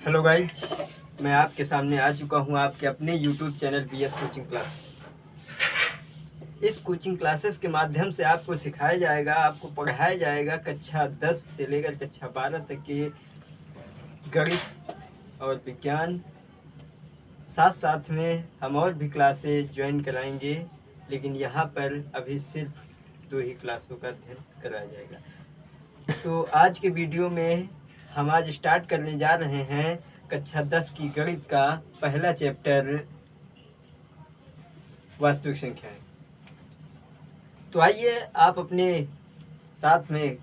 Hello guys, मैं आपके सामने आ चुका हूं आपके अपने YouTube channel BS coaching class. इस कोचिंग क्लासेस के माध्यम से आपको सिखाया जाएगा, आपको पढ़ाया जाएगा कक्षा 10 से लेकर कक्षा 12 तक के गणित और विज्ञान। साथ साथ में हम और भी क्लासेस ज्वाइन कराएंगे, लेकिन यहाँ पर अभी सिर्फ 2 ही क्लासों का अध्ययन कराया जाएगा। तो आज के वीडियो में हम आज स्टार्ट करने जा रहे हैं कक्षा 10 की गणित का पहला चैप्टर, वास्तविक संख्याएं। तो आइए आप अपने साथ में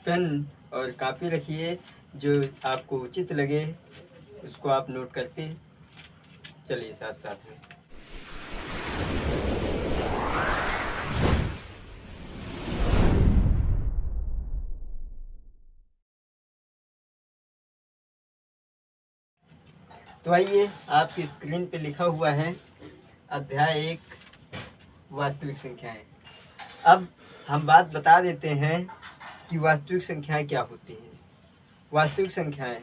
पेन और कापी रखिए, जो आपको उचित लगे उसको आप नोट करते चलिए साथ साथ में। तो आइए, आपकी स्क्रीन पे लिखा हुआ है अध्याय 1 वास्तविक संख्याएं। अब हम बात बता देते हैं कि वास्तविक संख्याएं क्या होती हैं। वास्तविक संख्याएं,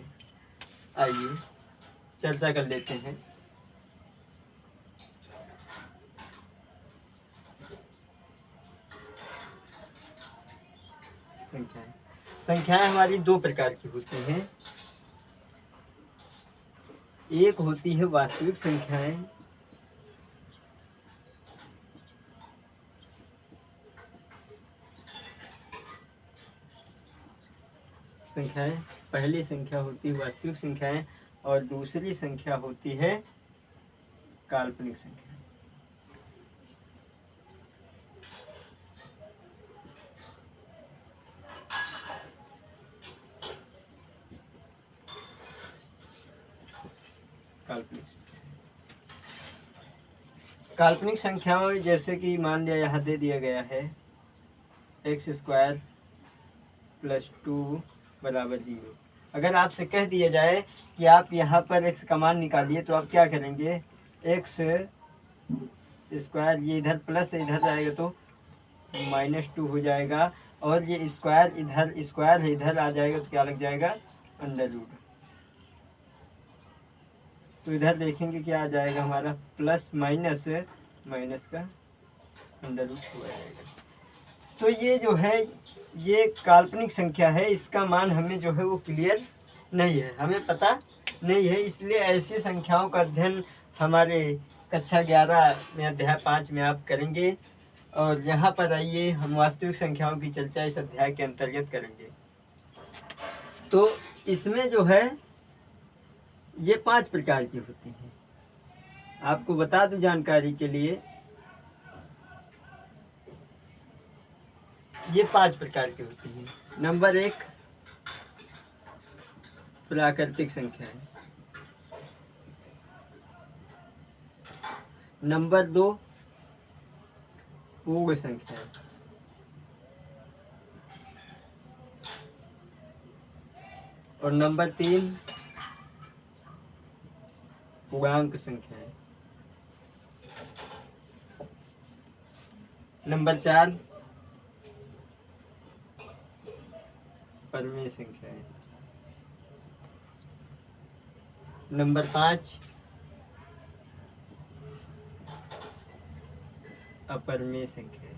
आइए चर्चा कर लेते हैं। संख्याएं हमारी 2 प्रकार की होती हैं। एक होती है वास्तविक संख्याएं, पहली संख्या होती है वास्तविक संख्याएं और दूसरी संख्या होती है काल्पनिक संख्या। काल्पनिक संख्याओं जैसे कि मान लिया यहाँ दे दिया गया है x² + 2 = 0। अगर आपसे कह दिया जाए कि आप यहाँ पर x का मान निकालिए, तो आप क्या करेंगे? x² ये इधर प्लस इधर जाएगा तो -2 हो जाएगा, और ये स्क्वायर इधर स्क्वायर है इधर आ जाएगा तो क्या लग जाएगा? √। तो इधर देखेंगे क्या आ जाएगा हमारा, प्लस माइनस माइनस का √2 आ जाएगा। तो ये जो है ये काल्पनिक संख्या है, इसका मान हमें जो है वो क्लियर नहीं है, हमें पता नहीं है। इसलिए ऐसी संख्याओं का अध्ययन हमारे कक्षा 11 में अध्याय 5 में आप करेंगे। और यहाँ पर आइए, हम वास्तविक संख्याओं की चर्चा इस अध्याय के अंतर्गत करेंगे। तो इसमें जो है ये 5 प्रकार की होती हैं। आपको बता दूं जानकारी के लिए, ये 5 प्रकार की होती हैं। नंबर 1 प्राकृतिक संख्या है। नंबर 2 पूर्ण संख्या है। और नंबर 3 पूर्णांक संख्या है। नंबर 4 परमेय संख्या है। नंबर 5 अपरमेय संख्या है।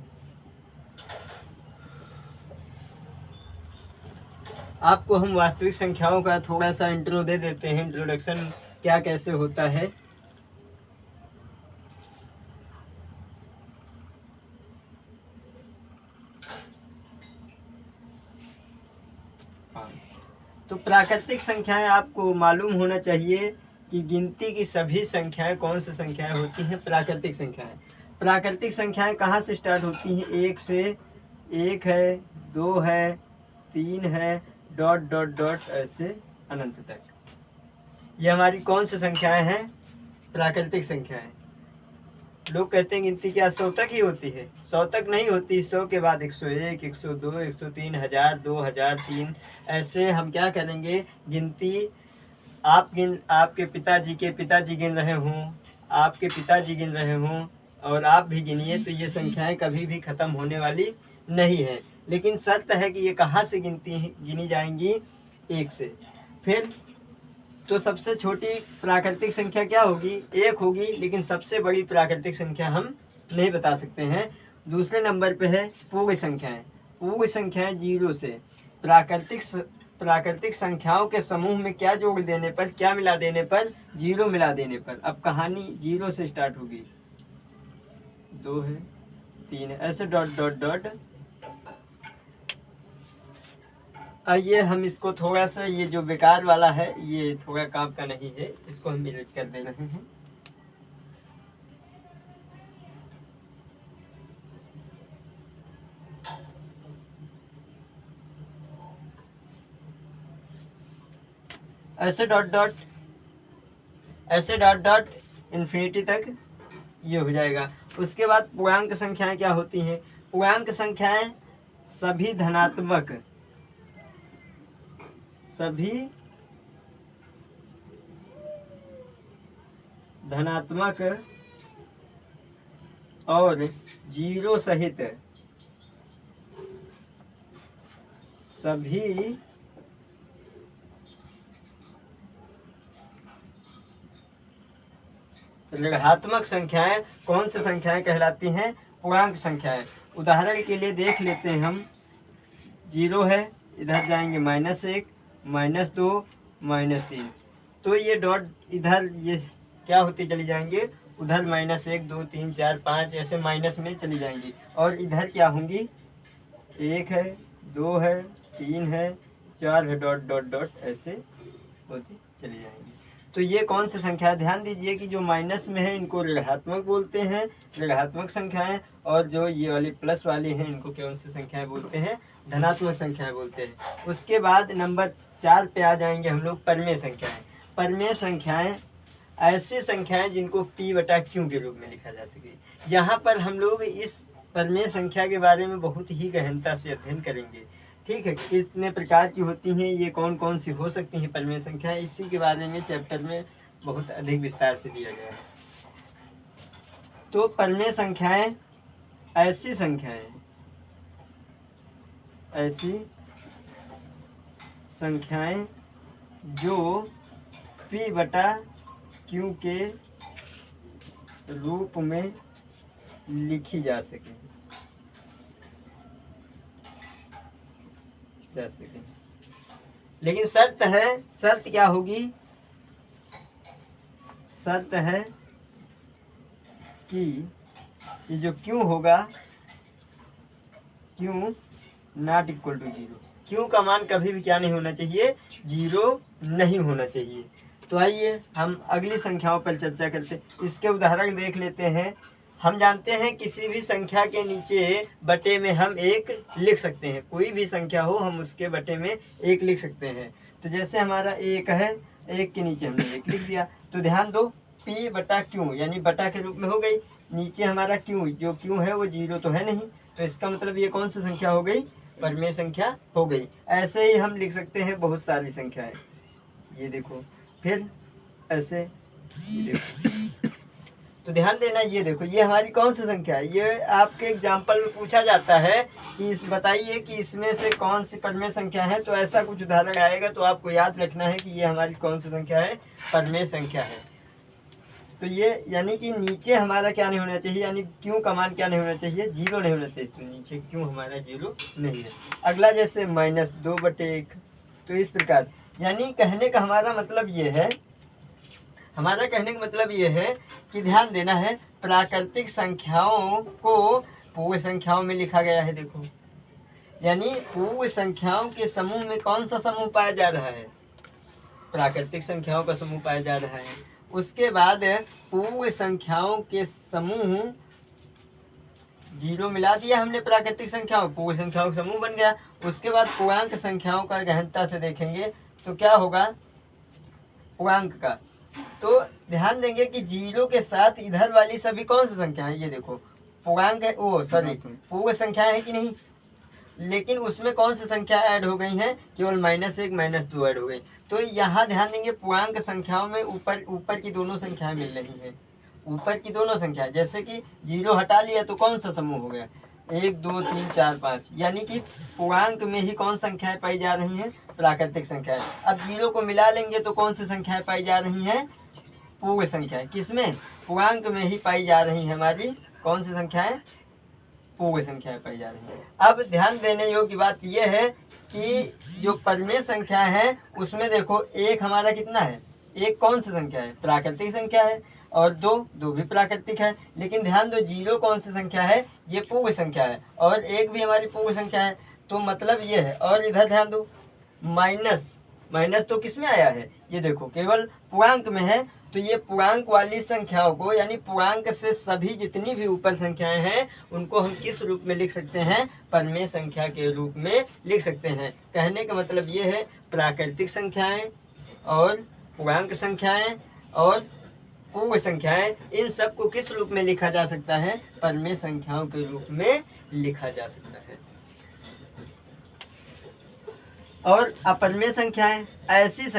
आपको हम वास्तविक संख्याओं का थोड़ा सा इंट्रो दे देते हैं, इंट्रोडक्शन क्या कैसे होता है। तो प्राकृतिक संख्याएं, आपको मालूम होना चाहिए कि गिनती की सभी संख्याएं कौन सी संख्याएं होती हैं? प्राकृतिक संख्याएं। प्राकृतिक संख्याएं कहाँ से स्टार्ट होती हैं? 1 से, 1 है, 2 है, 3 है, डॉट डॉट डॉट ऐसे अनंत तक। ये हमारी कौन सी संख्याएं हैं? प्राकृतिक संख्याएं। लोग कहते हैं गिनती क्या 100 तक ही होती है? 100 तक नहीं होती, 100 के बाद 101, 102, 103, 1000, 2000, 3, ऐसे हम क्या करेंगे? गिनती आपके पिताजी गिन रहे हों, आपके पिताजी गिन रहे हों, और आप भी गिनिए, तो ये संख्याएं कभी भी ख़त्म होने वाली नहीं है। लेकिन शर्त है कि ये कहाँ से गिनी जाएंगी? 1 से। फिर तो सबसे छोटी प्राकृतिक संख्या क्या होगी? 1 होगी, लेकिन सबसे बड़ी प्राकृतिक संख्या हम नहीं बता सकते हैं। दूसरे नंबर पे है पूर्ण संख्याएं। पूर्ण संख्याएं 0 से प्राकृतिक संख्याओं के समूह में क्या जोड़ देने पर, क्या मिला देने पर? 0 मिला देने पर। अब कहानी 0 से स्टार्ट होगी। 2 है, 3 है, ऐसे डॉट डॉट डॉट। ये हम इसको थोड़ा सा, ये जो बेकार वाला है ये थोड़ा काम का नहीं है, इसको हम इरेज कर दे रहे हैं। ऐसे डॉट डॉट इन्फिनिटी तक ये हो जाएगा। उसके बाद पूर्णांक संख्याएं क्या होती हैं? पूर्णांक संख्याएं सभी धनात्मक और 0 सहित सभी ऋणात्मक संख्याएं कौन सी संख्याएं कहलाती हैं? पूर्णांक संख्याएं। उदाहरण के लिए देख लेते हैं हम। 0 है, इधर जाएंगे -1, -2, -3, तो ये डॉट इधर ये क्या होती चली जाएंगे? उधर -1, 2, 3, 4, 5 ऐसे माइनस में चली जाएंगी। और इधर क्या होंगी? 1 है, 2 है, 3 है, 4 है, डॉट डॉट डॉट ऐसे होती चली जाएंगी। तो ये कौन सी संख्या है? ध्यान दीजिए कि जो माइनस में है इनको ऋणात्मक बोलते हैं, ऋणात्मक संख्याएं, और जो ये वाली प्लस वाली हैं इनको कौन सी संख्याएं बोलते हैं? धनात्मक संख्याएं बोलते हैं। उसके बाद नंबर 4 पे आ जाएंगे हम लोग, परमेय संख्याएं। परमेय संख्याएं ऐसी संख्याएं जिनको p/q के रूप में लिखा जा सके। यहाँ पर हम लोग इस परमेय संख्या के बारे में बहुत ही गहनता से अध्ययन करेंगे। ठीक है, कितने प्रकार की होती हैं, ये कौन कौन सी हो सकती हैं परमेय संख्याएं, इसी के बारे में चैप्टर में बहुत अधिक विस्तार से दिया गया है। तो परमेय संख्याएं ऐसी संख्याएं जो p/q के रूप में लिखी जा सके। लेकिन शर्त क्या होगी? शर्त है कि ये जो क्यों होगा, क्यों नॉट इक्वल टू 0। क्यों का मान कभी भी क्या नहीं होना चाहिए? 0 नहीं होना चाहिए। तो आइए हम अगली संख्याओं पर चर्चा करते हैं। इसके उदाहरण देख लेते हैं। हम जानते हैं किसी भी संख्या के नीचे बटे में हम 1 लिख सकते हैं। कोई भी संख्या हो हम उसके बटे में 1 लिख सकते हैं। तो जैसे हमारा 1 है, 1 के नीचे हमने 1 लिख दिया। तो ध्यान दो, p/q यानी बटा के रूप में हो गई। नीचे हमारा q, जो q है वो 0 तो है नहीं, तो इसका मतलब ये कौन सी संख्या हो गई? परमेय संख्या हो गई। ऐसे ही हम लिख सकते हैं बहुत सारी संख्याएं। ये देखो, फिर ऐसे ये देखो। तो ध्यान देना, ये देखो ये हमारी कौन सी संख्या है? ये आपके एग्जाम्पल में पूछा जाता है कि बताइए कि इसमें से कौन सी परमेय संख्या है। तो ऐसा कुछ उदाहरण आएगा तो आपको याद रखना है कि ये हमारी कौन सी संख्या है? परमेय संख्या है। तो ये यानी कि नीचे हमारा क्या नहीं होना चाहिए, यानी क्यों का मान क्या नहीं होना चाहिए? 0 नहीं होना चाहिए। तो नीचे क्यों हमारा 0 नहीं है। अगला जैसे -2/1। तो इस प्रकार, यानी कहने का हमारा मतलब ये है, कि ध्यान देना है, प्राकृतिक संख्याओं को पूर्ण संख्याओं में लिखा गया है। देखो, यानी पूर्ण संख्याओं के समूह में कौन सा समूह पाया जा रहा है? प्राकृतिक संख्याओं का समूह पाया जा रहा है। उसके बाद पूर्ण संख्याओं के समूह 0 मिला दिया हमने प्राकृतिक संख्याओं, पूर्ण संख्याओं का समूह बन गया। उसके बाद पूर्णांक संख्याओं का गहनता से देखेंगे तो क्या होगा पूर्णांक का? तो ध्यान देंगे कि 0 के साथ इधर वाली सभी कौन सी संख्या है? ये देखो पूर्णांक है, पूर्ण संख्या है कि नहीं? लेकिन उसमें कौन सी संख्या ऐड हो गई हैं? केवल -1, -2 ऐड हो गई। तो यहाँ ध्यान देंगे पूर्णांक संख्याओं में ऊपर की दोनों संख्याएं मिल रही हैं। ऊपर की दोनों संख्या, जैसे कि 0 हटा लिया तो कौन सा समूह हो गया? 1 2 3 4 5, यानी कि पूर्णांक में ही कौन संख्याएं पाई जा रही हैं? प्राकृतिक संख्याएं। अब जीरो को मिला लेंगे तो कौन सी संख्याएं पाई जा रही हैं? पूर्ण संख्याएं। किसमें? पूर्णांक में ही पाई जा रही है हमारी कौन सी संख्याएं? पूर्ण संख्याएं पाई जा रही हैं। अब ध्यान देने योग्य बात यह है कि जो परिमेय संख्या है उसमें देखो एक हमारा कितना है? एक कौन सी संख्या है? प्राकृतिक संख्या है। और दो भी प्राकृतिक है। लेकिन ध्यान दो, जीरो कौन सी संख्या है? ये पूर्ण संख्या है। और एक भी हमारी पूर्ण संख्या है। तो मतलब ये है। और इधर ध्यान दो, माइनस तो किस में आया है? ये देखो केवल पूर्णांक में है। तो ये पूर्णांक वाली संख्याओं को, यानी पूर्णांक से सभी जितनी भी ऊपर संख्याएं हैं उनको हम किस रूप में लिख सकते हैं? परिमेय संख्या के रूप में लिख सकते हैं। कहने का मतलब ये है प्राकृतिक संख्याएं और पूर्णांक संख्याएं और पूर्ण संख्याएं, इन सब को किस रूप में लिखा जा सकता है? परिमेय संख्याओं के रूप में लिखा जा सकता है। और अपरिमेय संख्याएं ऐसी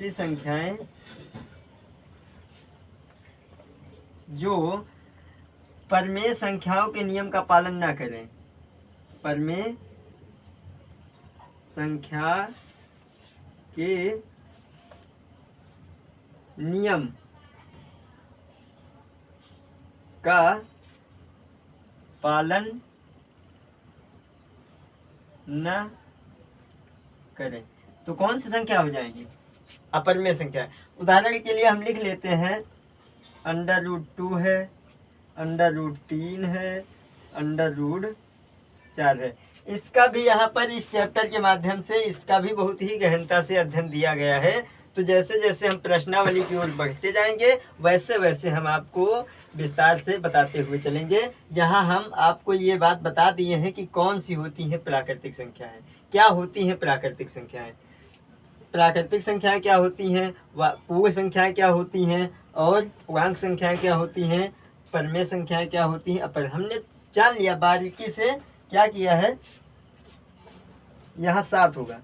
संख्याएं जो परिमेय संख्याओं के नियम का पालन ना करें। परिमेय संख्या के नियम का पालन न करें तो कौन सी संख्या हो जाएगी? अपरिमेय संख्या। उदाहरण के लिए हम लिख लेते हैं √2 है, √3 है, √4 है। इसका भी यहाँ पर इस चैप्टर के माध्यम से इसका भी बहुत ही गहनता से अध्ययन दिया गया है। तो जैसे जैसे हम प्रश्नावली की ओर बढ़ते जाएंगे वैसे वैसे हम आपको विस्तार से बताते हुए चलेंगे। यहाँ हम आपको ये बात बता दिए हैं कि कौन सी होती हैं प्राकृतिक संख्याएं, क्या होती हैं प्राकृतिक संख्याएं। प्राकृतिक संख्याएं क्या होती हैं, पूर्ण संख्याएं क्या होती हैं, और पूर्णांक संख्याएं क्या होती हैं, परिमेय संख्याएं क्या होती हैं। पर हमने जान लिया बारीकी से क्या किया है। यहाँ 7 होगा।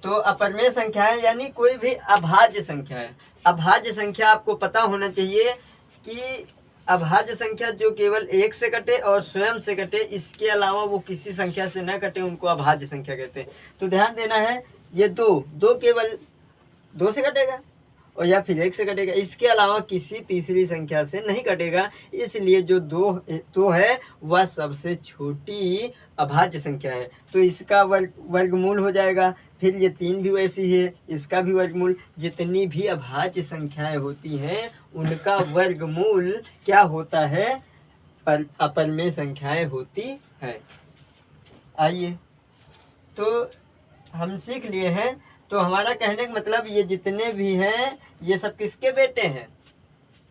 तो अपरिमेय संख्याएं यानी कोई भी अभाज्य संख्या है। अभाज्य संख्या आपको पता होना चाहिए कि अभाज्य संख्या जो केवल 1 से कटे और स्वयं से कटे, इसके अलावा वो किसी संख्या से न कटे, उनको अभाज्य संख्या कहते हैं। तो ध्यान देना है, ये दो केवल 2 से कटेगा और या फिर 1 से कटेगा, इसके अलावा किसी तीसरी संख्या से नहीं कटेगा। इसलिए जो दो है वह सबसे छोटी अभाज्य संख्या है। तो इसका वर्गमूल हो जाएगा। फिर ये 3 भी वैसी है, इसका भी वर्गमूल। जितनी भी अभाज्य संख्याएं होती हैं उनका वर्गमूल क्या होता है? अपरिमेय संख्याएं होती है। आइए, तो हम सीख लिए हैं। तो हमारा कहने का मतलब ये जितने भी हैं ये सब किसके बेटे हैं?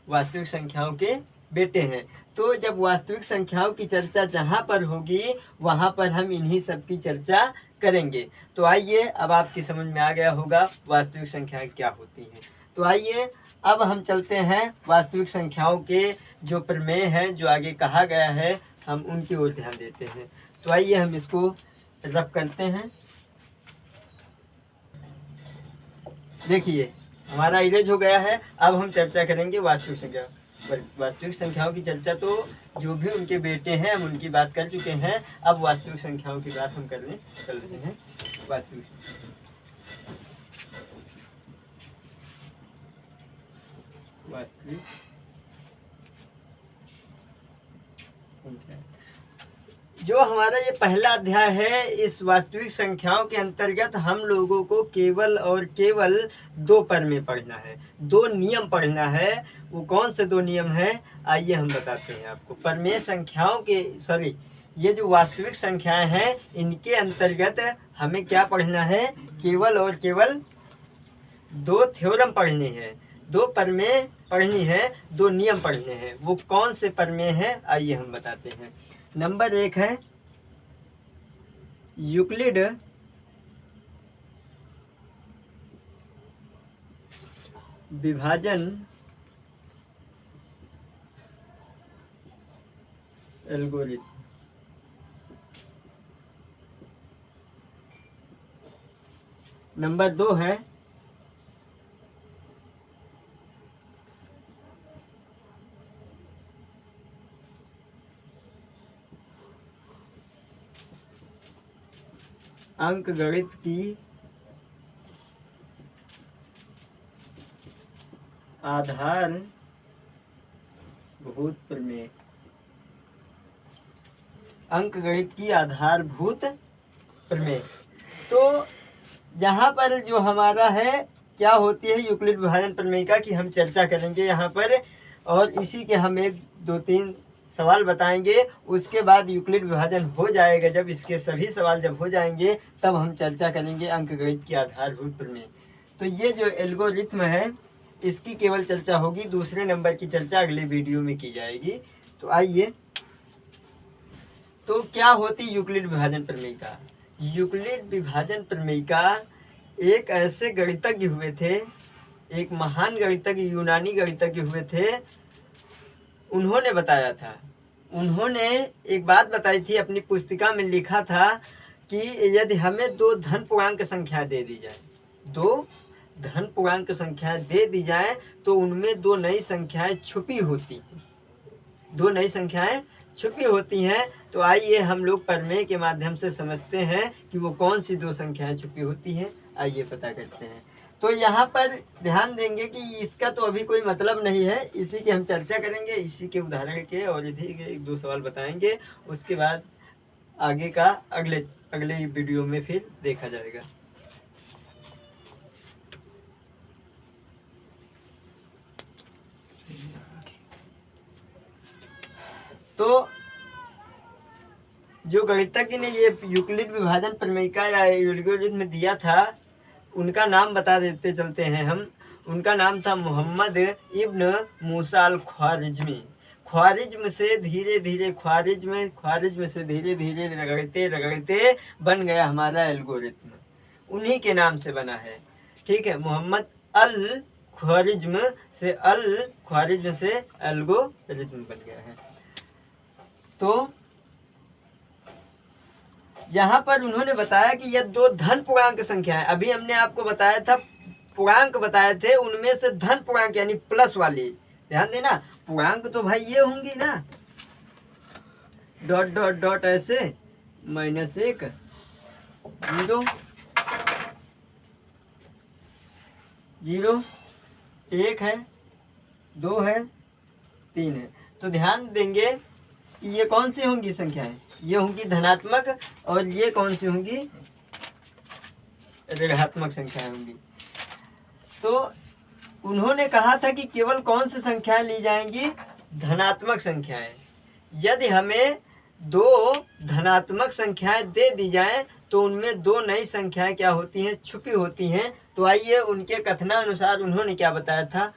वास्तविक संख्याओं के बेटे हैं। तो जब वास्तविक संख्याओं की चर्चा जहाँ पर होगी वहाँ पर हम इन्हीं सब की चर्चा करेंगे। तो आइए, अब आपकी समझ में आ गया होगा वास्तविक संख्याएं क्या होती हैं। तो आइए अब हम चलते हैं वास्तविक संख्याओं के जो प्रमेय हैं, जो आगे कहा गया है, हम उनकी ओर ध्यान देते हैं। तो आइए हम इसको रब करते हैं। देखिए हमारा इरेज हो गया है। अब हम चर्चा करेंगे वास्तविक संख्या। वास्तविक संख्याओं की चर्चा तो जो भी उनके बेटे हैं हम उनकी बात कर चुके हैं। अब वास्तविक संख्याओं की बात हम करने चल रहे हैं। वास्तविक संख्या जो हमारा ये पहला अध्याय है, इस वास्तविक संख्याओं के अंतर्गत हम लोगों को केवल और केवल 2 परिमेय पढ़ना है, 2 नियम पढ़ना है। वो कौन से 2 नियम हैं आइए हम बताते हैं आपको। परिमेय संख्याओं के ये जो वास्तविक संख्याएं हैं इनके अंतर्गत हमें क्या पढ़ना है? केवल और केवल 2 थ्योरम पढ़ने हैं, 2 परिमेय पढ़नी है, 2 नियम पढ़ने हैं। वो कौन से परिमेय हैं आइए हम बताते हैं। नंबर 1 है यूक्लिड विभाजन एल्गोरिथम। नंबर 2 है अंकगणित की आधारभूत प्रमेय, अंकगणित की आधारभूत प्रमेय। तो यहाँ पर जो हमारा है क्या होती है यूक्लिड विभाजन प्रमेय का कि हम चर्चा करेंगे यहाँ पर, और इसी के हम 1-2-3 सवाल बताएंगे। उसके बाद यूक्लिड विभाजन हो जाएगा, जब इसके सभी सवाल जब हो जाएंगे तब हम चर्चा करेंगे अंकगणित की आधारभूत प्रमेय। तो ये जो एल्गोरिथ्म है इसकी केवल चर्चा होगी, दूसरे नंबर की चर्चा अगले वीडियो में की जाएगी। तो आइए, तो क्या होती यूक्लिड विभाजन प्रमेय का? यूक्लिड विभाजन प्रमेय का एक ऐसे गणितज्ञ हुए थे, एक महान गणितज्ञ, यूनानी गणितज्ञ हुए थे, उन्होंने बताया था। उन्होंने एक बात बताई थी, अपनी पुस्तिका में लिखा था कि यदि हमें 2 धन पूर्णांक संख्या दे दी जाए, 2 धन पूर्णांक संख्या दे दी जाए तो उनमें 2 नई संख्याएं छुपी होती हैं, 2 नई संख्याएं छुपी होती हैं। तो आइए हम लोग प्रमेय के माध्यम से समझते हैं कि वो कौन सी 2 संख्याएं छुपी होती हैं। आइए पता करते हैं। तो यहाँ पर ध्यान देंगे कि इसका तो अभी कोई मतलब नहीं है, इसी की हम चर्चा करेंगे, इसी के उदाहरण के, और इसी के 1-2 सवाल बताएंगे। उसके बाद आगे का अगले वीडियो में फिर देखा जाएगा। तो जो गणितज्ञ ने ये यूक्लिड विभाजन प्रमेय का या एल्गोरिथ्म दिया था, उनका नाम बता देते चलते हैं हम। उनका नाम था मोहम्मद इब्न मूसा अल ख्वारिज्मी। ख्वारिज्म से धीरे धीरे ख्वारिज्म से धीरे धीरे रगड़ते बन गया हमारा एल्गोरिथ्म, उन्हीं के नाम से बना है। ठीक है, मोहम्मद अल ख्वारिज्म से एल्गोरिथ्म बन गया है। तो यहाँ पर उन्होंने बताया कि यह 2 धन पूर्णांक संख्या है। अभी हमने आपको बताया था, पूर्णांक बताए थे, उनमें से धन पूर्णांक यानी प्लस वाली, ध्यान देना, पूर्णांक तो भाई ये होंगी ना, डॉट डॉट डॉट ऐसे, -1 0 0 1 है, 2 है, 3 है। तो ध्यान देंगे कि ये कौन सी होंगी संख्याएं, ये होंगी धनात्मक, और ये कौन सी होंगी, ऋणात्मक संख्याएं होंगी। तो उन्होंने कहा था कि केवल कौन सी संख्याएं ली जाएंगी, धनात्मक संख्याएं। यदि हमें 2 धनात्मक संख्याएं दे दी जाएं तो उनमें 2 नई संख्याएं क्या होती हैं, छुपी होती हैं। तो आइए उनके कथनानुसार उन्होंने क्या बताया था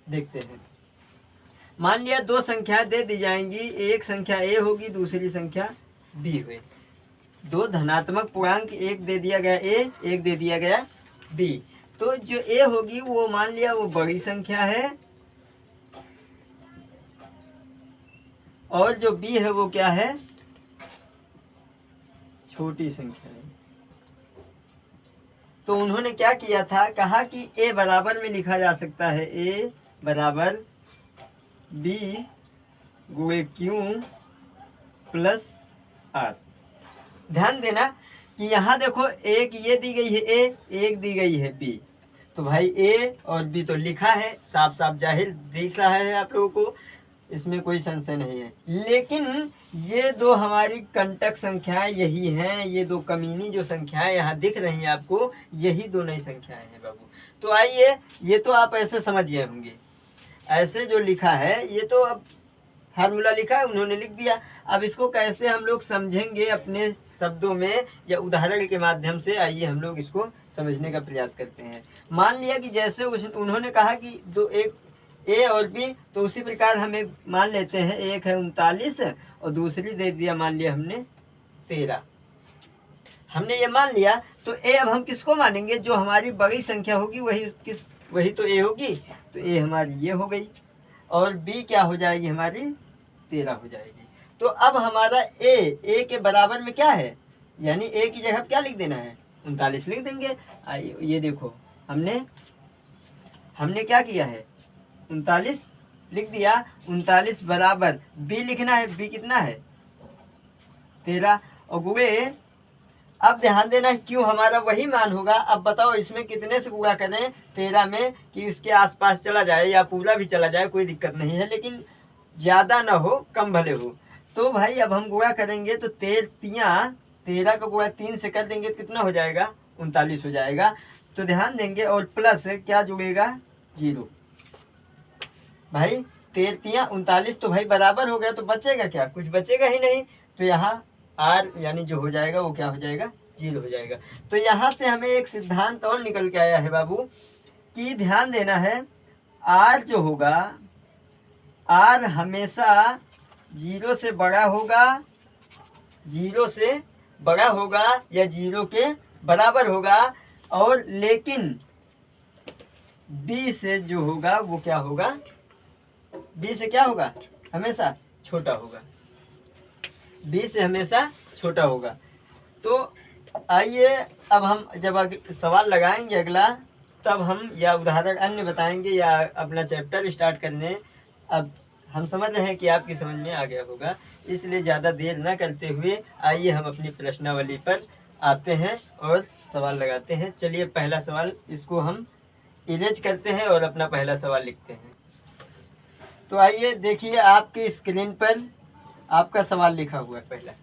देखते हैं। मान लिया 2 संख्याएं दे दी जाएंगी, एक संख्या ए होगी, दूसरी संख्या बी हुई। 2 धनात्मक पूर्णांक, एक दे दिया गया ए, एक दे दिया गया बी। तो जो ए होगी वो मान लिया वो बड़ी संख्या है, और जो बी है वो क्या है, छोटी संख्या है। तो उन्होंने क्या किया था, कहा कि ए बराबर में लिखा जा सकता है, ए बराबर बी गुणे क्यू प्लस आर। ध्यान देना कि यहाँ देखो, एक ये दी गई है ए, एक दी गई है बी। तो भाई ए और बी तो लिखा है, साफ साफ जाहिर दिख रहा है आप लोगों को, इसमें कोई संशय नहीं है। लेकिन ये 2 हमारी कंटक संख्याएं यही हैं, ये 2 कमीनी जो संख्याएं यहाँ दिख रही हैं आपको, यही 2 नई संख्याएं हैं बाबू। तो आइए, ये तो आप ऐसे समझ गए होंगे, ऐसे जो लिखा है ये तो अब फार्मूला लिखा है, उन्होंने लिख दिया। अब इसको कैसे हम लोग समझेंगे अपने शब्दों में या उदाहरण के माध्यम से, आइए हम लोग इसको समझने का प्रयास करते हैं। मान लिया कि जैसे उन्होंने कहा कि 2 एक ए और बी, तो उसी प्रकार हम एक मान लेते हैं, एक है 39 और दूसरी दे दिया मान लिया हमने 13। हमने ये मान लिया, तो ए अब हम किसको मानेंगे, जो हमारी बड़ी संख्या होगी वही तो ए होगी। तो ए हमारी ये हो गई, और बी क्या हो जाएगी, हमारी 13 हो जाएगी। तो अब हमारा ए के बराबर में क्या है, यानी ए की जगह क्या लिख देना है, 39 लिख देंगे। आइए ये देखो, हमने क्या किया है, 39 लिख दिया। 39 बराबर बी लिखना है, बी कितना है 13, और गुणे अब ध्यान देना क्यों हमारा वही मान होगा। अब बताओ इसमें कितने से गुणा करें 13 में कि उसके आसपास चला जाए या पूरा भी चला जाए, कोई दिक्कत नहीं है, लेकिन ज़्यादा ना हो, कम भले हो। तो भाई अब हम गुणा करेंगे तो 13 का गुणा 3 से कर देंगे, कितना हो जाएगा 39 हो जाएगा। तो ध्यान देंगे और प्लस क्या जुड़ेगा 0। भाई 13 39 तो भाई बराबर हो गया, तो बचेगा क्या, कुछ बचेगा ही नहीं। तो यहाँ आर यानी जो हो जाएगा वो क्या हो जाएगा 0 हो जाएगा। तो यहाँ से हमें एक सिद्धांत और निकल के आया है बाबू कि ध्यान देना है आर जो होगा, आर हमेशा 0 से बड़ा होगा, 0 से बड़ा होगा या 0 के बराबर होगा, और लेकिन बी से जो होगा वो क्या होगा, बी से क्या होगा हमेशा छोटा होगा, बी से हमेशा छोटा होगा। तो आइए अब हम जब सवाल लगाएंगे अगला, तब हम या उदाहरण अन्य बताएंगे या अपना चैप्टर स्टार्ट करने। अब हम समझ रहे हैं कि आपकी समझ में आ गया होगा, इसलिए ज़्यादा देर न करते हुए आइए हम अपनी प्रश्नावली पर आते हैं और सवाल लगाते हैं। चलिए पहला सवाल, इसको हम इरेज करते हैं और अपना पहला सवाल लिखते हैं। तो आइए देखिए आपकी स्क्रीन पर आपका सवाल लिखा हुआ है।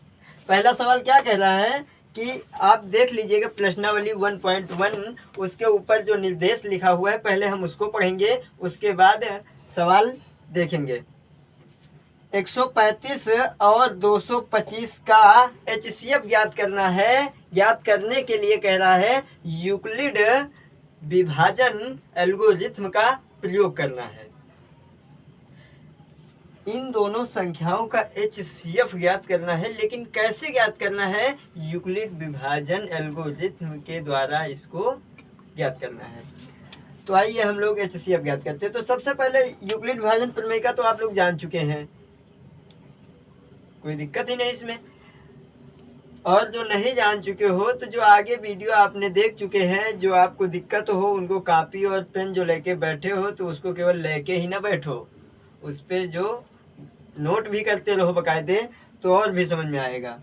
पहला सवाल क्या कह रहा है कि आप देख लीजिएगा प्रश्नावली 1.1, उसके ऊपर जो निर्देश लिखा हुआ है पहले हम उसको पढ़ेंगे, उसके बाद सवाल देखेंगे। 135 और 225 का HCF ज्ञात करना है। ज्ञात करने के लिए कह रहा है यूक्लिड विभाजन एल्गोरिथ्म का प्रयोग करना है। इन दोनों संख्याओं का HCF ज्ञात करना है, लेकिन कैसे ज्ञात करना है, यूक्लिड विभाजन एल्गोरिथ्म के द्वारा इसको ज्ञात करना है। तो आइए हम लोग HCF ज्ञात करते हैं। तो सबसे पहले यूक्लिड विभाजन प्रमेय का तो आप लोग जान चुके हैं, कोई दिक्कत ही नहीं इसमें। और जो नहीं जान चुके हो तो जो आगे वीडियो आपने देख चुके हैं, जो आपको दिक्कत हो उनको कॉपी और पेन जो लेके बैठे हो तो उसको केवल लेके ही ना बैठो, उस पर जो नोट भी करते रहो बकायदे, तो और भी समझ में आएगा।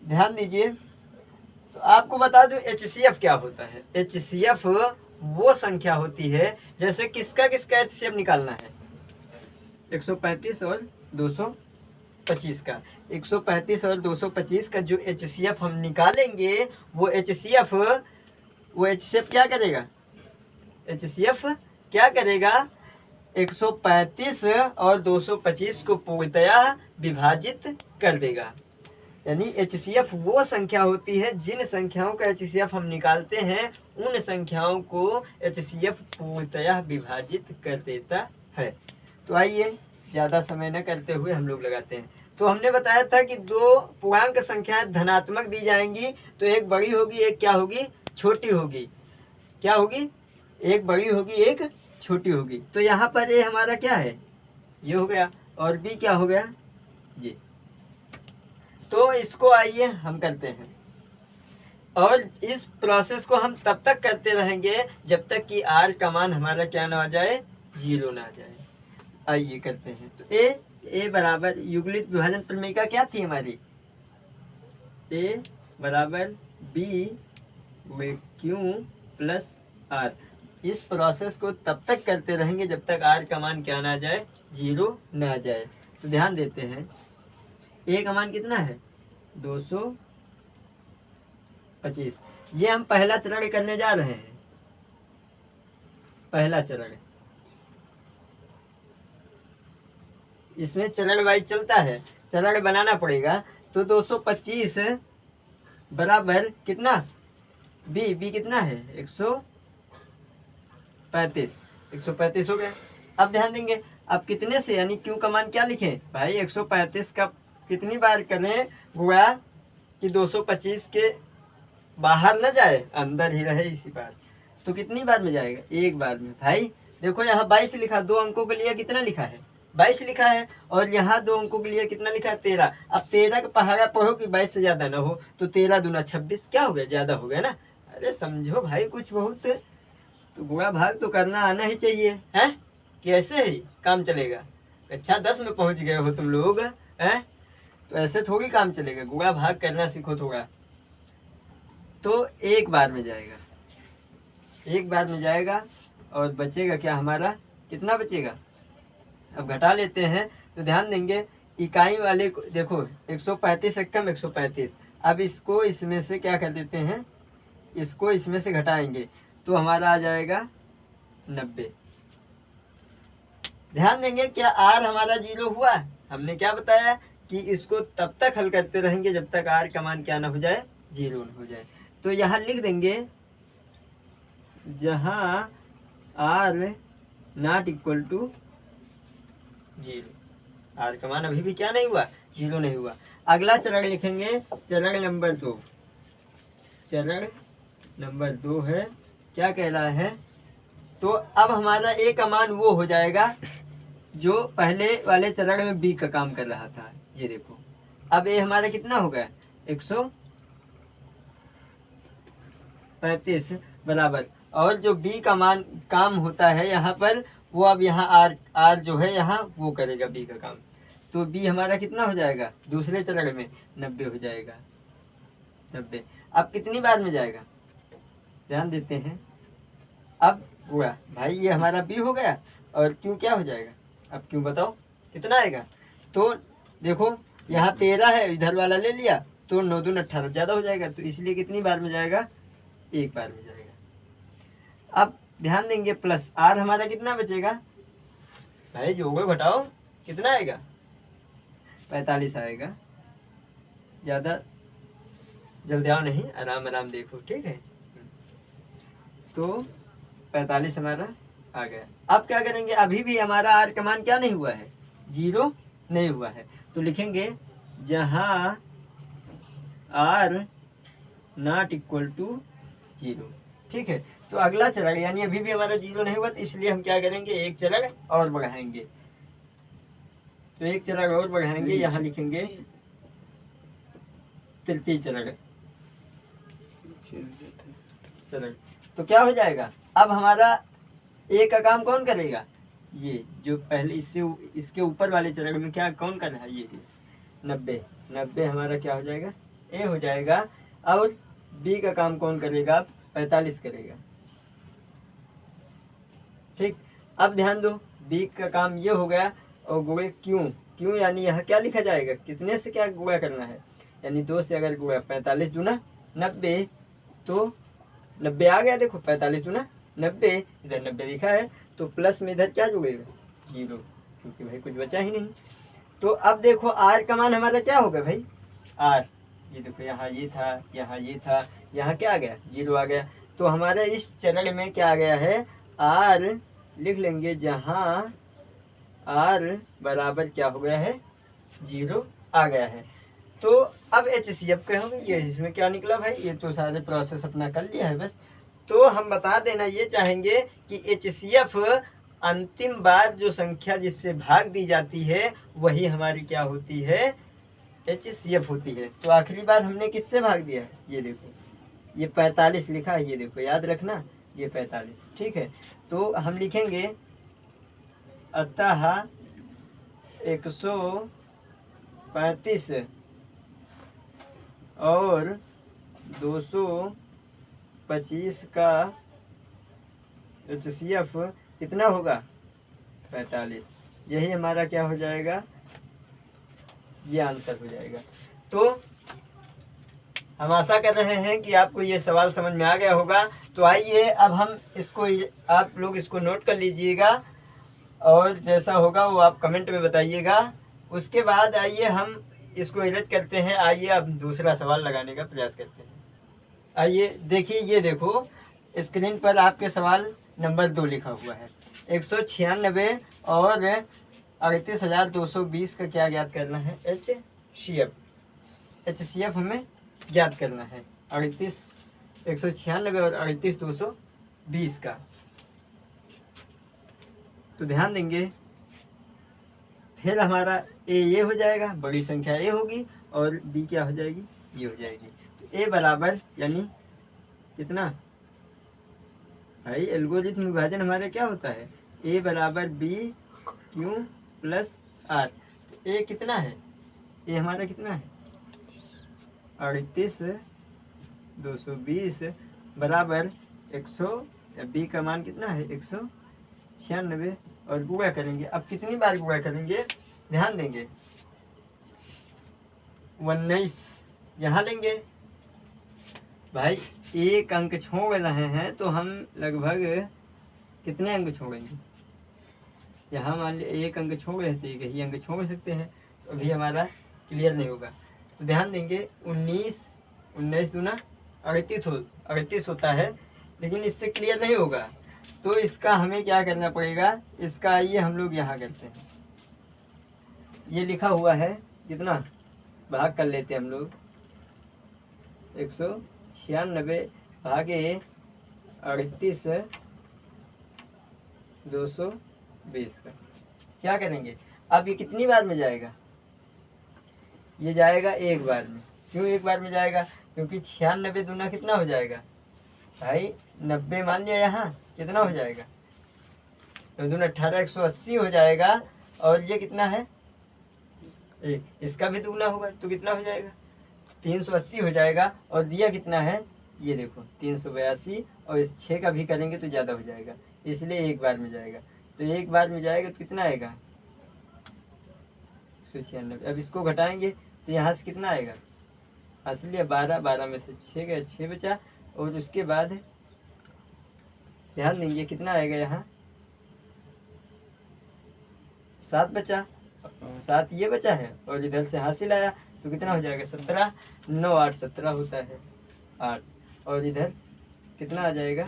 ध्यान दीजिए। तो आपको बता दूं HCF क्या होता है। HCF वो संख्या होती है, जैसे किसका HCF निकालना है, 135 और 225 का। 135 और 225 का जो HCF हम निकालेंगे वो HCF क्या करेगा, HCF क्या करेगा, 135 और 225 को पूर्णतया विभाजित कर देगा। यानी HCF वो संख्या होती है, जिन संख्याओं का HCF हम निकालते हैं उन संख्याओं को HCF पूर्णतया विभाजित कर देता है। तो आइए ज़्यादा समय न करते हुए हम लोग लगाते हैं। तो हमने बताया था कि दो पूर्णांक संख्याएं धनात्मक दी जाएंगी, तो एक बड़ी होगी एक क्या होगी, छोटी होगी। क्या होगी, एक बड़ी होगी एक छोटी होगी। तो यहाँ पर ये हमारा क्या है, ये हो गया, और बी क्या हो गया, ये। तो इसको आइए हम करते हैं, और इस प्रोसेस को हम तब तक करते रहेंगे जब तक कि आर का मान हमारा क्या ना आ जाए, 0 ना आ जाए। आइए करते हैं। तो ए बराबर यूक्लिड विभाजन प्रमेय क्या थी हमारी, ए बराबर बी में क्यू प्लस आर। इस प्रोसेस को तब तक करते रहेंगे जब तक आर का मान क्या ना आ जाए, 0 ना आ जाए। तो ध्यान देते हैं, ए का मान कितना है 225। ये हम पहला चरण करने जा रहे हैं, पहला चरण। इसमें चरण वाइज चलता है, चरण बनाना पड़ेगा। तो 225 बराबर कितना, बी कितना है 135 हो गया। अब ध्यान देंगे, अब कितने से यानी क्यू का मान क्या लिखें भाई, 135 का कितनी बार करें गुणा कि 225 के बाहर न जाए, अंदर ही रहे इसी बार। तो कितनी बार में जाएगा, एक बार में। भाई देखो यहाँ 22 लिखा, 2 अंकों के लिए कितना लिखा है 22 लिखा है, और यहाँ 2 अंकों के लिए कितना लिखा है 13। अब 13 का पहाड़ा पढ़ो कि 22 से ज़्यादा ना हो, तो 13 दूना 26 क्या हो गया, ज़्यादा हो गया ना। अरे समझो भाई कुछ बहुत, तो गुणा भाग तो करना आना ही चाहिए है, कैसे ही काम चलेगा। कक्षा 10 में पहुँच गए हो तुम लोग हैं, तो ऐसे थोड़ी काम चलेगा, गुणा भाग करना सीखो थोड़ा। तो एक बार में जाएगा, एक बार में जाएगा और बचेगा क्या हमारा, कितना बचेगा। अब घटा लेते हैं तो ध्यान देंगे इकाई वाले को देखो 135 एकम 135। अब इसको इसमें से क्या कर देते हैं, इसको इसमें से घटाएंगे तो हमारा आ जाएगा 90। ध्यान देंगे क्या आर हमारा 0 हुआ। हमने क्या बताया कि इसको तब तक हल करते रहेंगे जब तक आर का मान क्या ना हो जाए, 0 हो जाए। तो यहाँ लिख देंगे जहाँ are not equal to 0, r का मान अभी भी क्या नहीं हुआ, 0 नहीं हुआ। अगला चरण लिखेंगे चरण नंबर 2। चरण नंबर 2 है, क्या कह रहा है, तो अब हमारा ए का मान वो हो जाएगा जो पहले वाले चरण में बी का काम कर रहा था। ये देखो अब ए हमारा कितना हो गया 135 बराबर, और जो बी का मान काम होता है यहाँ पर वो अब यहाँ आर जो है यहाँ वो करेगा बी का काम। तो बी हमारा कितना हो जाएगा दूसरे चरण में 90 हो जाएगा, 90। अब कितनी बार में जाएगा ध्यान देते हैं। अब हुआ भाई ये हमारा बी हो गया और क्यों क्या हो जाएगा, अब क्यों बताओ कितना आएगा। तो देखो यहाँ 13 है, इधर वाला ले लिया तो 9 दूनी 18 ज़्यादा हो जाएगा, तो इसलिए कितनी बार में जाएगा, एक बार में जाएगा। अब ध्यान देंगे प्लस आर हमारा कितना बचेगा भाई, जो होगा घटाओ कितना आएगा 45 आएगा। ज़्यादा जल्दियाओ नहीं, आराम आराम देखो ठीक है। तो 45 हमारा आ गया। अब क्या करेंगे, अभी भी हमारा आर का मान क्या नहीं हुआ है, 0 नहीं हुआ है, तो लिखेंगे जहाँ आर नॉट इक्वल टू 0। ठीक है, तो अगला चरण यानी अभी भी हमारा 0 नहीं हुआ, तो इसलिए हम क्या करेंगे एक चरण और बढ़ाएंगे। तो एक चरण और बढ़ाएंगे, यहाँ लिखेंगे तृतीय चरण। तो क्या हो जाएगा, अब हमारा ए का काम कौन करेगा, ये जो पहले इसके ऊपर वाले चरण में क्या कौन कर रहा है, ये 90 हमारा क्या हो जाएगा ए हो जाएगा। और बी का काम कौन करेगा, 45 करेगा। ठीक, अब ध्यान दो बी का काम ये हो गया, और गुणे क्यों यानी यहाँ क्या लिखा जाएगा, कितने से क्या गुणा करना है, यानी 2 से अगर गुणा 45 दूना 90, तो 90 आ गया। देखो 45 दूना 90, इधर 90 लिखा है, तो प्लस में इधर क्या जुड़ेगा 0, क्योंकि भाई कुछ बचा ही नहीं। तो अब देखो आर का मान हमारा क्या होगा भाई, आर ये देखो यहाँ ये था, यहाँ ये था, यहाँ क्या आ गया 0 आ गया। तो हमारे इस चरण में क्या आ गया है, आर लिख लेंगे जहाँ आर बराबर क्या हो गया है 0 आ गया है। तो अब HCF कहोगे, ये इसमें क्या निकला भाई, ये तो सारे प्रोसेस अपना कर लिया है बस। तो हम बता देना ये चाहेंगे कि HCF अंतिम बार जो संख्या जिससे भाग दी जाती है वही हमारी क्या होती है, HCF होती है। तो आखिरी बार हमने किससे भाग दिया, ये देखो ये 45 लिखा है, ये देखो याद रखना ये 45। ठीक है, तो हम लिखेंगे अतः 135 और 225 का HCF कितना होगा 45। यही हमारा क्या हो जाएगा, ये आंसर हो जाएगा। तो हम आशा कर रहे हैं कि आपको ये सवाल समझ में आ गया होगा। तो आइए अब हम इसको, आप लोग इसको नोट कर लीजिएगा और जैसा होगा वो आप कमेंट में बताइएगा। उसके बाद आइए हम इसको इरेज करते हैं। आइए अब दूसरा सवाल लगाने का प्रयास करते हैं। आइए देखिए, ये देखो स्क्रीन पर आपके सवाल नंबर 2 लिखा हुआ है। 196 और 38,220 का क्या ज्ञात करना है, HCF हमें ज्ञात करना है। 196 और 38,220 का। तो ध्यान देंगे फिर हमारा ए ये हो जाएगा, बड़ी संख्या ए होगी, और बी क्या हो जाएगी, ये हो जाएगी। तो ए बराबर यानी कितना भाई, एल्गोरिथम विभाजन हमारा क्या होता है, ए बराबर बी क्यू प्लस आर। तो ए कितना है, ए हमारा कितना है 38 220 बराबर 100, बी का मान कितना है 196 और गुणा करेंगे। अब कितनी बार गुणा करेंगे, ध्यान देंगे। 19 यहाँ लेंगे भाई, एक अंक छोड़ रहे हैं तो हम लगभग कितने अंक छोड़ेंगे, यहाँ मान लिया एक अंक छोड़ रहे थे, यही अंक छोड़ सकते हैं, तो अभी हमारा क्लियर नहीं होगा। तो ध्यान देंगे 19 दूना 38 होता है, लेकिन इससे क्लियर नहीं होगा, तो इसका हमें क्या करना पड़ेगा, इसका आइए हम लोग यहाँ करते हैं। ये लिखा हुआ है कितना, भाग कर लेते हैं हम लोग 196 भागे 38 220 का क्या करेंगे। अब ये कितनी बार में जाएगा, ये जाएगा एक बार में। क्यों एक बार में जाएगा, क्योंकि 96 दूना कितना हो जाएगा भाई 90 मान लिया, यहाँ कितना हो जाएगा, तो दूना 18 180 हो जाएगा। और ये कितना है, इसका भी दुगना होगा तो कितना हो जाएगा 380 हो जाएगा। और दिया कितना है, ये देखो 382, और इस 6 का भी करेंगे तो ज़्यादा हो जाएगा, इसलिए एक बार में जाएगा। तो एक बार में जाएगा तो कितना आएगा 196। अब इसको घटाएंगे तो यहाँ से कितना आएगा, असली 12 में से 6 गया, 6 बचा। और उसके बाद ध्यान देंगे कितना आएगा, यहाँ 7 बचा, 7 ये बचा है, और इधर से हासिल आया तो कितना हो जाएगा 17, 9 8 17 होता है 8, और इधर कितना आ जाएगा,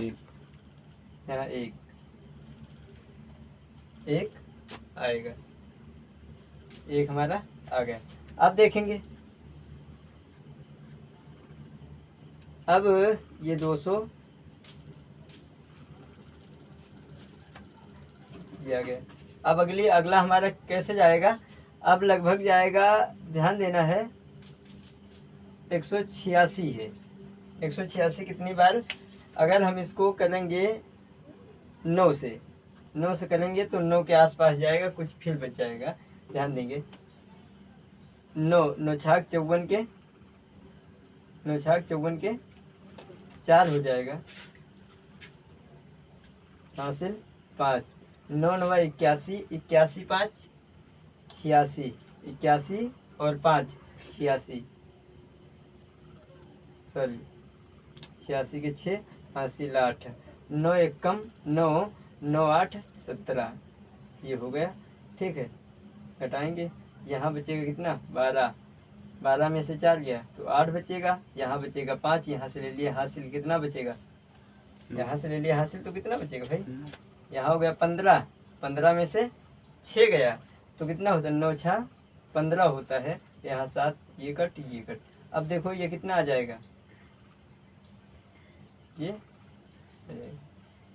यहाँ एक आएगा, एक हमारा आ गया। अब देखेंगे, अब ये 200 ये आ गया। अब अगला हमारा कैसे जाएगा, अब लगभग जाएगा, ध्यान देना है 186 है। 186 कितनी बार, अगर हम इसको करेंगे 9 से करेंगे तो 9 के आसपास जाएगा, कुछ फिर बच जाएगा। ध्यान देंगे 9 छाक 54 के 4 हो जाएगा, हासिल 5, 9 9 81, 81 5 86, 81 और 5 86, सॉरी 86 के 6 हासिल 8, 9 1 कम 9 9 8 17, ये हो गया। ठीक है, घटाएंगे, यहाँ बचेगा कितना 12 में से 4 गया तो 8 बचेगा, यहाँ बचेगा 5, यहाँ से ले लिया हासिल, कितना बचेगा, यहाँ से ले लिया हासिल तो कितना बचेगा भाई, यहाँ हो गया 15 में से 6 गया तो कितना होता है 9 6 15 होता है, यहाँ 7 ये कट। अब देखो ये कितना आ जाएगा, ये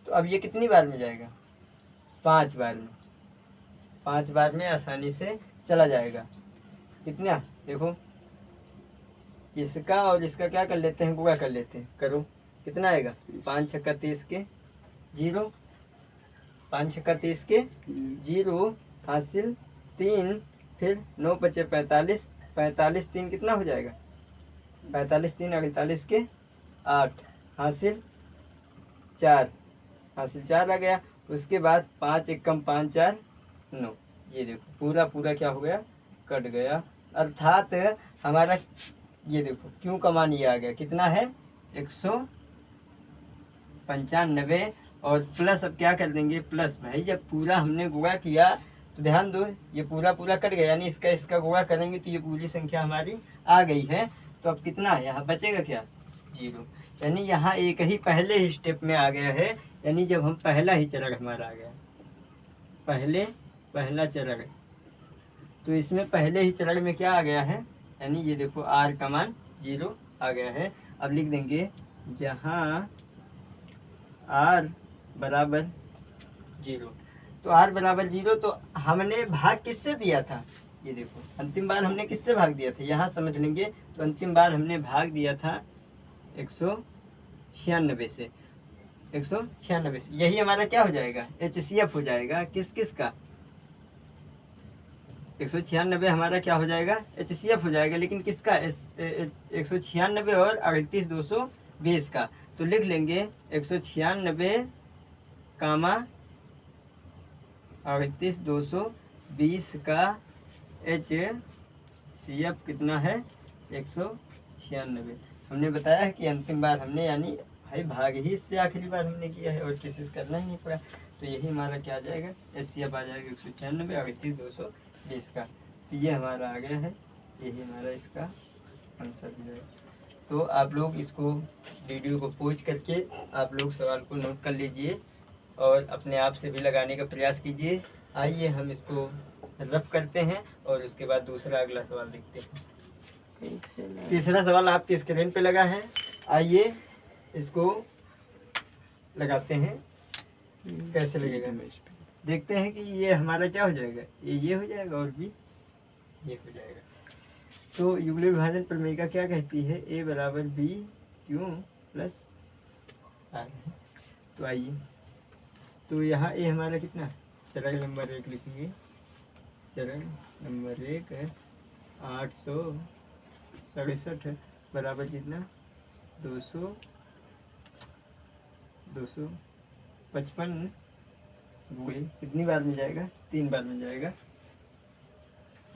तो अब ये कितनी बार में जाएगा, 5 बार में आसानी से चला जाएगा। कितना देखो, इसका और इसका क्या कर लेते हैं, गुणा कर लेते हैं, करो कितना आएगा 5 छक्का 30 के 0, 5 छक्का 30 के 0 हासिल 3, फिर 9 बचे 45, 45 3 कितना हो जाएगा 45 3 48 के 8 हासिल 4, हासिल 4 आ गया। उसके बाद 5 1 कम 5 4 9, ये देखो पूरा क्या हो गया, कट गया। अर्थात हमारा ये देखो क्यों का मान ये आ गया, कितना है 195, और प्लस अब क्या कर देंगे, प्लस भाई जब पूरा हमने गुणा किया तो ध्यान दो ये पूरा कट गया, यानी इसका गुणा करेंगे तो ये पूरी संख्या हमारी आ गई है। तो अब कितना यहाँ बचेगा क्या 0, यानी यहाँ एक ही पहले ही स्टेप में आ गया है, यानी जब हम पहला ही चरण हमारा आ गया, पहला चरण, तो इसमें पहले ही चरण में क्या आ गया है, यानी ये देखो r का मान 0 आ गया है। अब लिख देंगे जहाँ r बराबर 0, तो r बराबर 0, तो हमने भाग किससे दिया था, ये देखो अंतिम बार हमने किससे भाग दिया था, यहाँ समझ लेंगे। तो अंतिम बार हमने भाग दिया था 196 से, 196 से, यही हमारा क्या हो जाएगा HCF हो जाएगा, किस का 196 हमारा क्या हो जाएगा, HCF हो जाएगा, लेकिन किसका, 196 और 38220 का। तो लिख लेंगे 196 कामा 38220 का HCF कितना है, 196। हमने बताया है कि अंतिम बार हमने यानी भाई भाग ही इससे आखिरी बार हमने किया है और कोशिश करना ही नहीं पड़ा। तो यही हमारा क्या आ जाएगा, HCF आ जाएगा 196 और 38220 का। तो ये हमारा आ गया है, यही हमारा इसका आंसर हो जाएगा। तो आप लोग इसको वीडियो को पॉज करके आप लोग सवाल को नोट कर लीजिए और अपने आप से भी लगाने का प्रयास कीजिए। आइए हम इसको रफ करते हैं और उसके बाद दूसरा अगला सवाल देखते हैं। तीसरा सवाल आपके स्क्रीन पे लगा है, आइए इसको लगाते हैं, कैसे लगेगा देखते हैं कि ये हमारा क्या हो जाएगा, ये हो जाएगा और भी ये हो जाएगा। तो युगल विभाजन प्रमेय क्या कहती है, A बराबर B क्यों प्लस R है। तो आइए, तो यहाँ A हमारा कितना, चरण नंबर 1 लिखेंगे, चरण नंबर 1 है 867 बराबर कितना, 255 गुणे कितनी बार में जाएगा, 3 बार में जाएगा,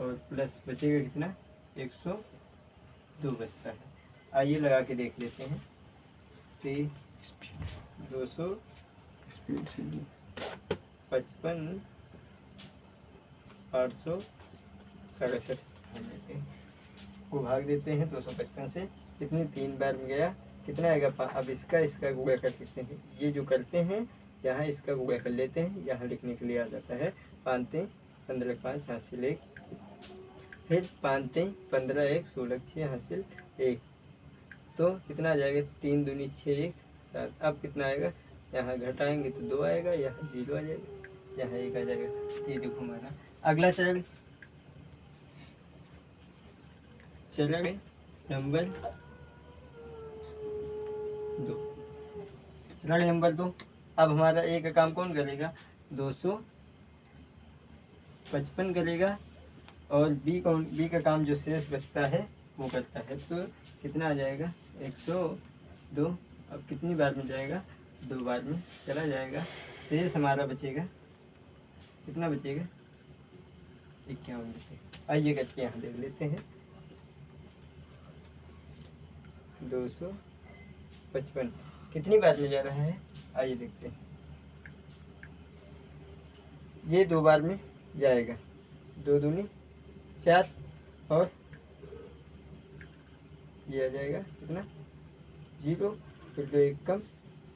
और प्लस बचेगा कितना, 102 बचता है। आइए लगा के देख लेते हैं। 255 867 लेते हैं, को भाग देते हैं 255 से, कितनी 3 बार में गया, कितना आएगा। अब इसका गुणा कर सकते हैं, ये जो करते हैं यहाँ इसका गुणा कर लेते हैं, यहाँ लिखने के लिए आ जाता है 5 3 15 5 हासिल 1, फिर 5 3 15 1 16 6 हासिल 1। तो कितना आ जाएगा, 3 दूनी 6 1 7। अब कितना आएगा, यहाँ घटाएंगे तो 2 आएगा, यहाँ 0 आ जाएगा, यहाँ 1 आ जाएगा। ये देखो हमारा अगला चरण नंबर 2, चरण नंबर 2। अब हमारा A का काम कौन करेगा, 255 करेगा, और B का काम जो शेष बचता है वो करता है। तो कितना आ जाएगा, 102। अब कितनी बार में जाएगा, 2 बार में चला जाएगा। शेष हमारा बचेगा, कितना बचेगा, 51 बचेगा। आइए करके यहाँ देख लेते हैं, 255 कितनी बार में जा रहा है, आइए देखते हैं। ये 2 बार में जाएगा, 2 दूनी 4, और ये आ जाएगा कितना, 0, फिर 2 1 कम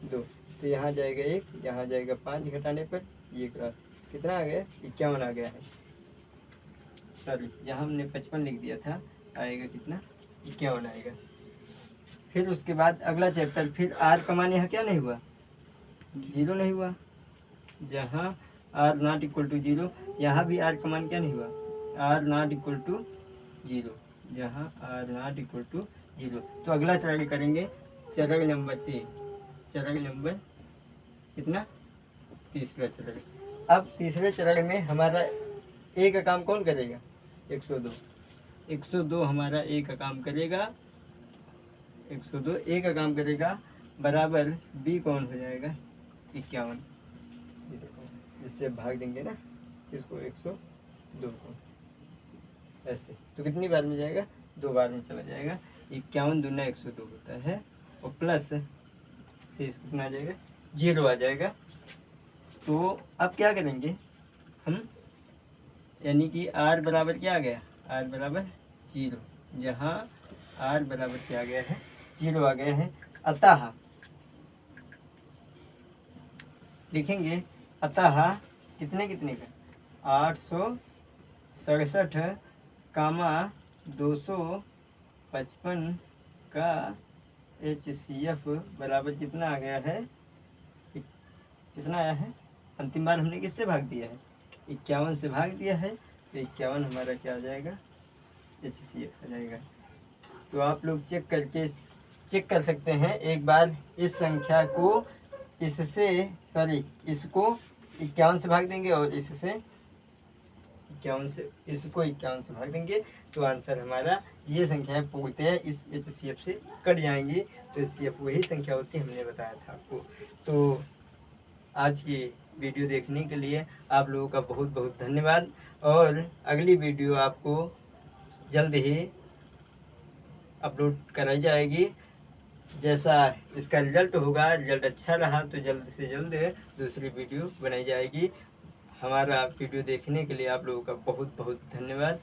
2, तो यहाँ जाएगा 1, यहाँ जाएगा 5 घटाने पर ये कितना आ गया, 51 आ गया है। सॉरी, यहाँ हमने 55 लिख दिया था, आएगा कितना, 51 आएगा। फिर उसके बाद अगला चैप्टर, फिर R का मान यहाँ क्या नहीं हुआ, 0 नहीं हुआ, जहाँ R नॉट इक्वल टू 0, यहाँ भी R का मान क्या नहीं हुआ, R नॉट इक्वल टू 0, जहाँ R नॉट इक्वल टू 0। तो अगला चरण करेंगे, चरण नंबर 3, चरण नंबर कितना, तीसरा चरण। अब तीसरे चरण में हमारा A का काम कौन करेगा, 102 हमारा A का काम करेगा, 102 A का काम करेगा, बराबर B कौन हो जाएगा, 51। इससे भाग देंगे ना इसको, 102 को ऐसे, तो कितनी बार में जाएगा, 2 बार में चला जाएगा। 51 दूना 102 होता है, और प्लस शेष कितना आ जाएगा, 0 आ जाएगा। तो अब क्या करेंगे हम, यानी कि R बराबर क्या आ गया, R बराबर 0, जहाँ R बराबर क्या आ गया है, 0 आ गया है। अतः लिखेंगे, अतः कितने का, 867 कामा 255 का HCF बराबर कितना आ गया है, कितना आया है, अंतिम बार हमने किससे भाग दिया है, 51 से भाग दिया है, तो 51 हमारा क्या आ जाएगा, HCF आ जाएगा। तो आप लोग चेक कर सकते हैं एक बार, इस संख्या को इससे, सॉरी इसको 51 से भाग देंगे और इससे 51 से इसको 51 से भाग देंगे तो आंसर हमारा ये संख्याएं पूछते हैं इस HCF से कट जाएंगी। तो HCF वही संख्या होती है, हमने बताया था आपको। तो आज की वीडियो देखने के लिए आप लोगों का बहुत बहुत धन्यवाद, और अगली वीडियो आपको जल्द ही अपलोड कराई जाएगी। जैसा इसका रिजल्ट होगा, रिजल्ट अच्छा रहा तो जल्द से जल्द दूसरी वीडियो बनाई जाएगी। हमारा वीडियो देखने के लिए आप लोगों का बहुत बहुत धन्यवाद।